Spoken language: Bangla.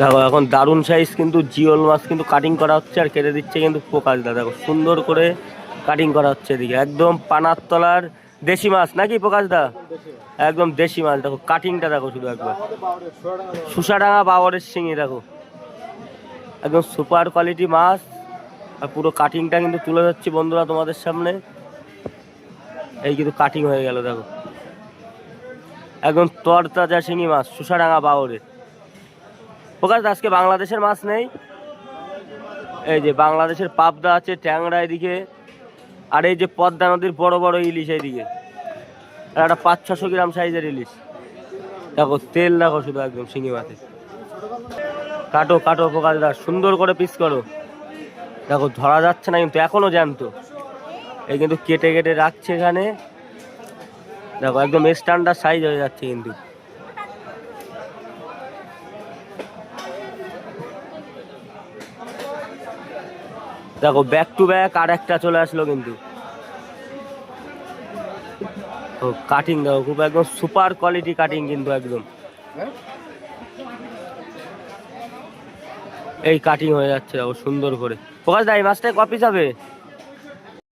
দেখো এখন দারুণ সাইজ কিন্তু জিওল মাছ কিন্তু কাটিং করা হচ্ছে আর কেটে দিচ্ছে কিন্তু প্রকাশ দা। দেখো সুন্দর করে কাটিং করা হচ্ছে এদিকে, একদম পানার তলার দেশি মাছ নাকি প্রকাশ দা? একদম দেশি মাছ। দেখো কাটিংটা দেখো শুধু একবার, সুসাডাঙ্গা বাবরের শিঙি। দেখো একদম সুপার কোয়ালিটি মাছ আর পুরো কাটিংটা কিন্তু তুলে ধরছি বন্ধুরা তোমাদের সামনে। এই কিন্তু কাটিং হয়ে গেল দেখো, একদম তরতাজা শিঙি মাছ সুসাডাঙ্গা বাবরের। প্রকাশ দা আজকে বাংলাদেশের মাছ নেই? এই যে বাংলাদেশের পাবদা আছে, ট্যাংরা এদিকে, আর এই যে পদ্মা নদীর বড় বড় ইলিশ এইদিকে, আর একটা 500-600 গ্রাম সাইজের ইলিশ। দেখো তেল দেখো শুধু একদম শিঙি মাছে। কাটো কাটো প্রকাশ দা, সুন্দর করে পিস করো। দেখো ধরা যাচ্ছে না কিন্তু এখনো জ্যান্ত। এই কিন্তু কেটে কেটে রাখছে এখানে। দেখো একদম স্ট্যান্ডার্ড সাইজ হয়ে যাচ্ছে কিন্তু। দেখো ব্যাক টু ব্যাক আর একটা চলে আসলো কিন্তু। ও কাটিং দেখো খুব একদম সুপার কোয়ালিটি কাটিং কিন্তু একদম। এই কাটিং হয়ে যাচ্ছে দেখো সুন্দর করে। প্রকাশ দা এই মাছটায় ক পিস হবে?